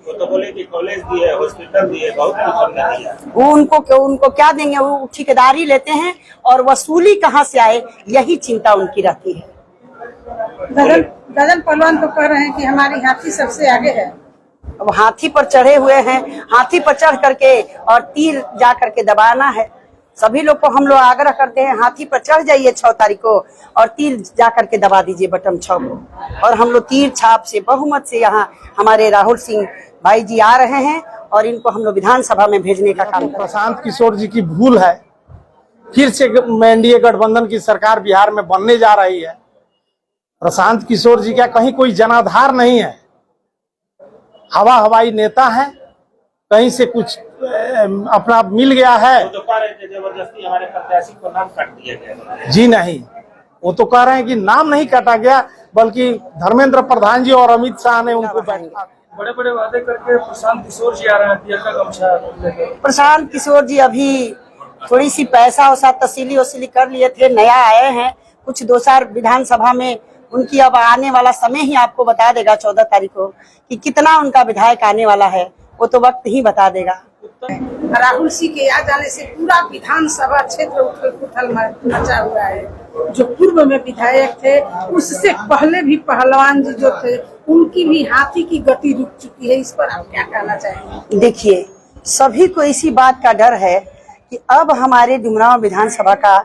वो तो बोले कि कॉलेज दिए, हॉस्पिटल दिए, बहुत कुछ दिया। उनको क्या देंगे? वो ठेकेदारी लेते हैं और वसूली कहाँ से आए, यही चिंता उनकी रहती है। गगन पहलवान तो कह रहे हैं कि हमारी हाथी सबसे आगे है। अब हाथी पर चढ़े हुए हैं, हाथी पर चढ़ करके और तीर जा करके दबाना है। सभी लोग को हम लोग आग्रह करते हैं, हाथी पर चढ़ जाइए 6 तारीख को और तीर जा करके दबा दीजिए बटन 6 को। और हम लोग तीर छाप से बहुमत से यहाँ हमारे राहुल सिंह भाई जी आ रहे हैं और इनको हम लोग विधानसभा में भेजने का काम। प्रशांत किशोर जी की भूल है, फिर से एनडीए गठबंधन की सरकार बिहार में बनने जा रही है। प्रशांत किशोर जी का कहीं कोई जनाधार नहीं है, हवाई नेता है, कहीं से कुछ अपना मिल गया है। तो कह रहे थे जबरदस्ती हमारे प्रत्याशी को नाम काट दिया गया। जी नहीं, वो तो कह रहे हैं कि नाम नहीं काटा गया, बल्कि धर्मेंद्र प्रधान जी और अमित शाह ने उनको बड़े बड़े वादे करके प्रशांत किशोर जी आ रहे हैं पियर का गमछा लेकर। प्रशांत किशोर जी अभी थोड़ी सी पैसा वसा तसीली वसूली कर लिए थे, नया आए हैं। कुछ 2 साल विधानसभा में उनकी अब आने वाला समय ही आपको बता देगा 14 तारीख को कि कितना उनका विधायक आने वाला है, वो तो वक्त ही बता देगा। राहुल सिंह के आ जाने से पूरा विधानसभा क्षेत्र उथल मचा हुआ है। जो पूर्व में विधायक थे, उससे पहले भी पहलवान जी जो थे, उनकी भी हाथी की गति रुक चुकी है। इस पर आप क्या कहना चाहेंगे? देखिए, सभी को इसी बात का डर है कि अब हमारे डुमरांव विधानसभा का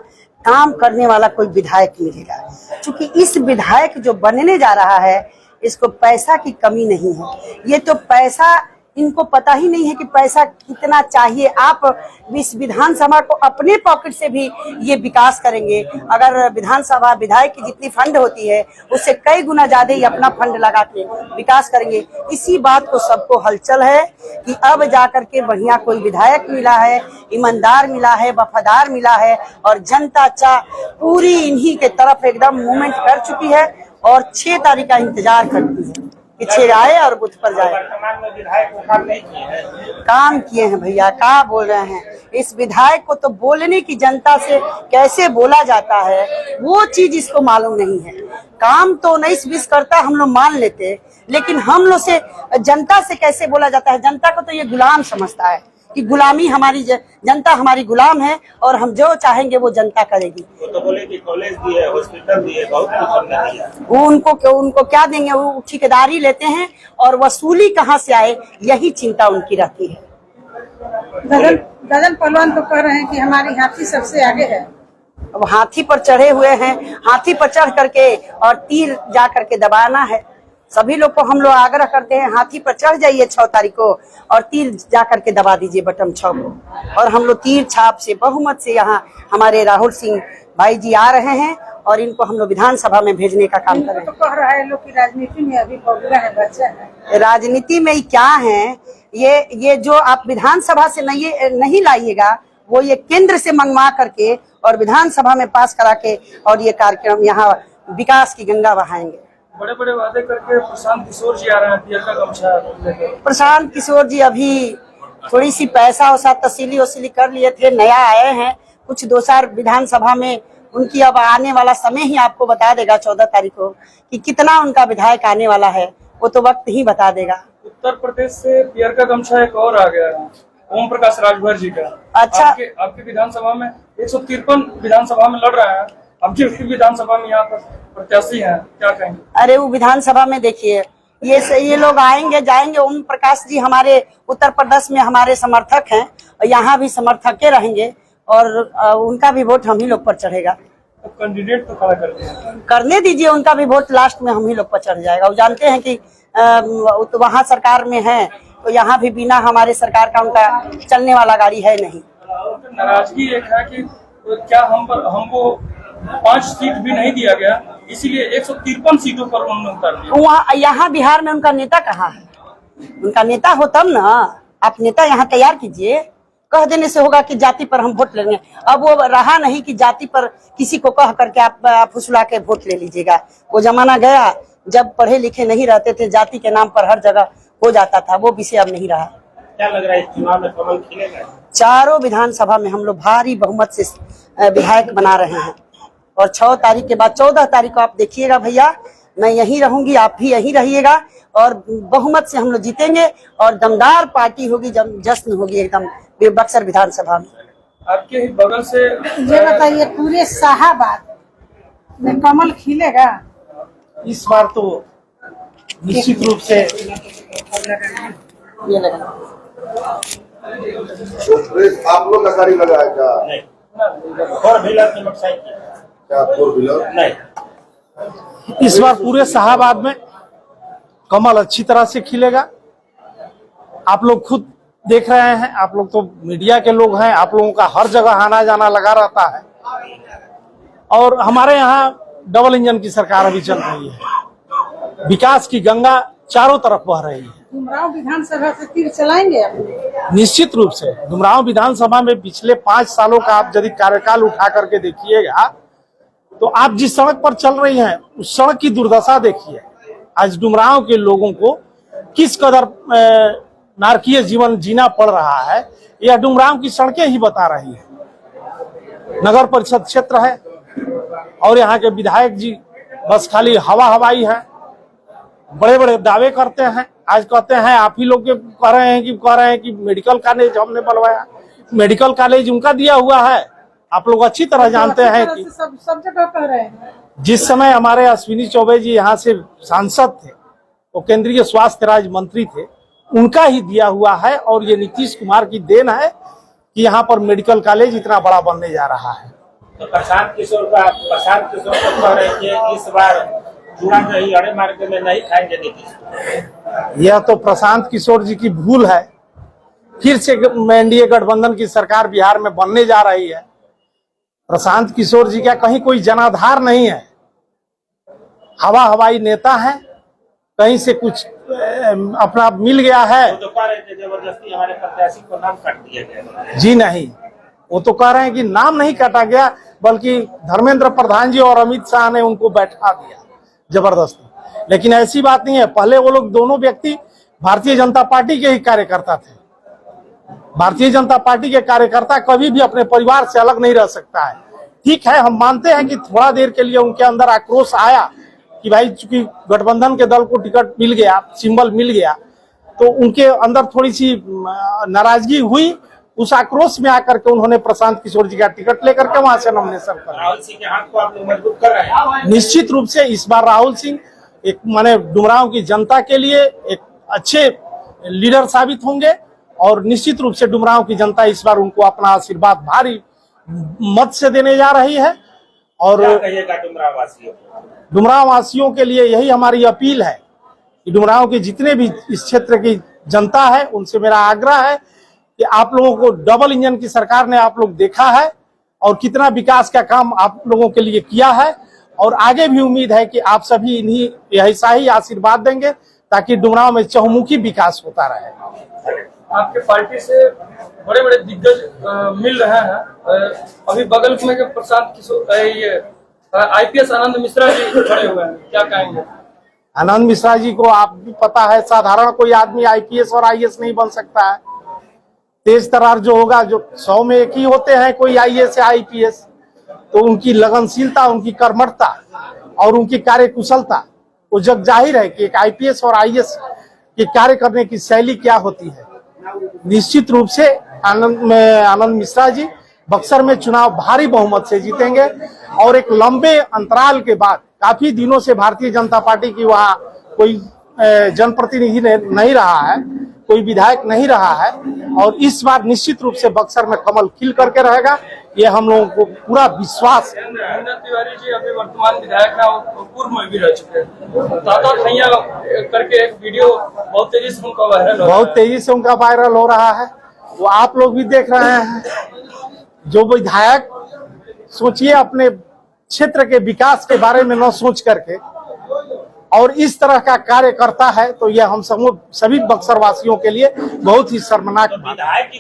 काम करने वाला कोई विधायक मिलेगा। क्योंकि इस विधायक जो बनने जा रहा है, इसको पैसा की कमी नहीं है। ये तो पैसा, इनको पता ही नहीं है कि पैसा कितना चाहिए। आप इस विधानसभा को अपने पॉकेट से भी ये विकास करेंगे। अगर विधानसभा विधायक की जितनी फंड होती है, उससे कई गुना ज्यादा ही अपना फंड लगा के विकास करेंगे। इसी बात को सबको हलचल है कि अब जाकर के बढ़िया कोई विधायक मिला है, ईमानदार मिला है, वफादार मिला है और जनता पूरी इन्हीं के तरफ एकदम मूवमेंट कर चुकी है और 6 तारीख का इंतजार करती है कि 6 आए और बूथ पर जाए। वर्तमान में विधायक को काम नहीं किए हैं। काम किए हैं भैया, क्या बोल रहे हैं? इस विधायक को तो बोलने की, जनता से कैसे बोला जाता है वो चीज इसको मालूम नहीं है। काम तो 19-20 करता हम लोग मान लेते, लेकिन हम लोग से जनता से कैसे बोला जाता है? जनता को तो ये गुलाम समझता है कि गुलामी हमारी जनता हमारी गुलाम है और हम जो चाहेंगे वो जनता करेगी। वो तो बोले कि कॉलेज दिए, हॉस्पिटल दिए, बहुत कुछ दिया। उनको क्या देंगे? वो ठेकेदारी लेते हैं और वसूली कहाँ से आए, यही चिंता उनकी रहती है। गगन पहलवान तो कह रहे हैं कि हमारी हाथी सबसे आगे है। अब हाथी पर चढ़े हुए हैं, हाथी पर चढ़ करके और तीर जा करके दबाना है। सभी लोग को हम लोग आग्रह करते हैं, हाथी पर चढ़ जाइए 6 तारीख को और तीर जा करके दबा दीजिए बटन 6 को। और हम लोग तीर छाप से बहुमत से यहाँ हमारे राहुल सिंह भाई जी आ रहे हैं और इनको हम लोग विधानसभा में भेजने का काम करें। तो कह रहा है लोग की राजनीति में अभी बबुआ है, बच्चा है। राजनीति में क्या है? ये जो आप विधानसभा से नहीं लाइएगा, वो ये केंद्र से मंगवा करके और विधानसभा में पास करा के और ये कार्यक्रम यहाँ विकास की गंगा बहाएंगे। बड़े बड़े वादे करके प्रशांत किशोर जी आ रहे हैं पियर का गमछा लेकर। प्रशांत किशोर जी अभी थोड़ी सी पैसा वसा तसीली वसूली कर लिए थे, नया आए हैं। कुछ 2 साल विधानसभा में उनकी अब आने वाला समय ही आपको बता देगा 14 तारीख को कि कितना उनका विधायक आने वाला है, वो तो वक्त ही बता देगा। उत्तर प्रदेश से पियर का गमछा एक और आ गया है, ओम प्रकाश राजभर जी का। अच्छा, आपके विधानसभा में 153 विधानसभा में लड़ रहा है, आपकी विधानसभा में यहाँ पर प्रत्याशी हैं, क्या कहेंगे? अरे वो विधानसभा में देखिए, ये लोग आएंगे जाएंगे। ओम प्रकाश जी हमारे उत्तर प्रदेश में हमारे समर्थक हैं और यहाँ भी समर्थक के रहेंगे और उनका भी वोट हम ही लोग पर चढ़ेगा। तो कैंडिडेट तो खड़ा कर दिया, करने दीजिए, उनका भी वोट लास्ट में हम ही लोग पर चढ़ जाएगा। वो जानते हैं कि तो वहाँ सरकार में है, तो यहाँ भी बिना हमारे सरकार का उनका चलने वाला गाड़ी है नहीं। नाराजगी एक है कि क्या हमको 5 सीट भी नहीं दिया गया, इसीलिए 153 सीटों पर उन्होंने उतार दिया। वहाँ यहाँ बिहार में उनका नेता कहाँ है? उनका नेता हो तब ना, आप नेता यहाँ तैयार कीजिए। कह देने से होगा कि जाति पर हम वोट लेंगे। अब वो रहा नहीं कि जाति पर किसी को कह करके आप फुसला के वोट ले लीजिएगा। वो जमाना गया जब पढ़े लिखे नहीं रहते थे, जाति के नाम पर हर जगह हो जाता था, वो विषय अब नहीं रहा। क्या लग रहा है इस चुनाव में कमल खिलेगा? चारों विधानसभा में हम लोग भारी बहुमत से विधायक बना रहे हैं और 6 तारीख के बाद 14 तारीख को आप देखिएगा भैया, मैं यहीं रहूंगी, आप भी यहीं रहिएगा और बहुमत से हम लोग जीतेंगे और दमदार पार्टी होगी, जश्न होगी एकदम बक्सर विधानसभा में। आपके ही बगल से ये बताइए पूरे शाहाबाद में कमल खिलेगा? इस बार तो निश्चित रूप से ये लगा आप लोग का गाड़ी लगा है क्या? नहीं, 4 व्हीलर की मोटरसाइकिल क्या 4 व्हीलर? नहीं। इस बार पूरे शाहाबाद में कमल अच्छी तरह से खिलेगा। आप लोग खुद देख रहे हैं, आप लोग तो मीडिया के लोग हैं, आप लोगों का हर जगह आना जाना लगा रहता है और हमारे यहाँ डबल इंजन की सरकार अभी चल रही है। विकास की गंगा चारों तरफ बह रही है। डुमरांव विधानसभा से तीर चलाएंगे आप? निश्चित रूप से डुमरांव विधानसभा में पिछले 5 सालों का आप यदि कार्यकाल उठा करके देखिएगा तो आप जिस सड़क पर चल रही हैं उस सड़क की दुर्दशा देखिए। आज डुमरांव के लोगों को किस कदर नारकीय जीवन जीना पड़ रहा है, यह डुमरांव की सड़कें ही बता रही है। नगर परिषद क्षेत्र है और यहाँ के विधायक जी बस खाली हवाई है, बड़े बड़े दावे करते हैं। आज कहते हैं आप ही लोग कह रहे हैं कि मेडिकल कॉलेज हमने बनवाया। मेडिकल कॉलेज उनका दिया हुआ है। आप लोग अच्छी तरह जानते हैं कि सब जगह कह रहे हैं। जिस समय हमारे अश्विनी चौबे जी यहाँ से सांसद थे, वो केंद्रीय स्वास्थ्य राज्य मंत्री थे, उनका ही दिया हुआ है और ये नीतीश कुमार की देन है कि यहाँ पर मेडिकल कॉलेज इतना बड़ा बनने जा रहा है। तो प्रशांत किशोर को कह रहे हैं कि इस बार चूड़ा दही अड़े मार्ग में नहीं खाएंगे नीतीश। यह तो प्रशांत किशोर जी की भूल है। फिर से एनडीए गठबंधन की सरकार बिहार में बनने जा रही है। प्रशांत किशोर जी का कहीं कोई जनाधार नहीं है, हवाई नेता है, कहीं से कुछ अपना मिल गया है। वो तो कह रहे थे जबरदस्ती हमारे प्रत्याशी को नाम काट दिया गया। जी नहीं, वो तो कह रहे हैं कि नाम नहीं काटा गया बल्कि धर्मेंद्र प्रधान जी और अमित शाह ने उनको बैठा दिया जबरदस्ती। लेकिन ऐसी बात नहीं है। पहले वो लोग दोनों व्यक्ति भारतीय जनता पार्टी के ही कार्यकर्ता थे। भारतीय जनता पार्टी के कार्यकर्ता कभी भी अपने परिवार से अलग नहीं रह सकता है। ठीक है, हम मानते हैं कि थोड़ा देर के लिए उनके अंदर आक्रोश आया कि भाई चूंकि गठबंधन के दल को टिकट मिल गया, सिंबल मिल गया, तो उनके अंदर थोड़ी सी नाराजगी हुई। उस आक्रोश में आकर के उन्होंने प्रशांत किशोर जी का टिकट लेकर के वहां से नॉमिनेशन कर दिया। राहुल सिंह के हाथ को आप लोग मजबूत कर रहे हैं। निश्चित रूप से इस बार राहुल सिंह एक माने डुमरांव की जनता के लिए एक अच्छे लीडर साबित होंगे और निश्चित रूप से डुमरांव की जनता इस बार उनको अपना आशीर्वाद भारी मत से देने जा रही है। और क्या कहिएगा डुमरांव वासियों को? डुमरांव वासियों के लिए यही हमारी अपील है कि डुमरांव के जितने भी इस क्षेत्र की जनता है उनसे मेरा आग्रह है कि आप लोगों को डबल इंजन की सरकार ने आप लोग देखा है और कितना विकास का काम आप लोगों के लिए किया है और आगे भी उम्मीद है कि आप सभी इन्हीं ऐसा ही आशीर्वाद देंगे ताकि डुमरांव में चहुमुखी विकास होता रहे। आपके पार्टी से बड़े बड़े दिग्गज मिल रहे हैं। अभी बगल में के प्रशांत किशोर ये आईपीएस आनंद मिश्रा जी खड़े हुए हैं, क्या कहेंगे? आनंद मिश्रा जी को आप भी पता है, साधारण कोई आदमी आईपीएस और आईएएस नहीं बन सकता है। तेज तर्रार जो होगा, जो 100 में एक ही होते हैं कोई आईएएस या आईपीएस, तो उनकी लगनशीलता, उनकी कर्मठता और उनकी कार्यकुशलता वो जग जाहिर है कि एक आईपीएस और आईएएस के कार्य करने की शैली क्या होती है। निश्चित रूप से आनंद मिश्रा जी बक्सर में चुनाव भारी बहुमत से जीतेंगे और एक लंबे अंतराल के बाद, काफी दिनों से भारतीय जनता पार्टी की वहाँ कोई जनप्रतिनिधि नहीं रहा है, कोई विधायक नहीं रहा है और इस बार निश्चित रूप से बक्सर में कमल खिल करके रहेगा, ये हम लोगों को पूरा विश्वास है। तिवारी जी अभी वर्तमान विधायक है और पूर्व में भी रह चुके हैं। ताता थैया करके एक वीडियो बहुत तेजी से उनका वायरल हो रहा है, वो आप लोग भी देख रहे हैं। जो विधायक सोचिए अपने क्षेत्र के विकास के बारे में न सोच करके और इस तरह का कार्य करता है, तो यह हम सभी बक्सर वासियों के लिए बहुत ही शर्मनाक विधायक की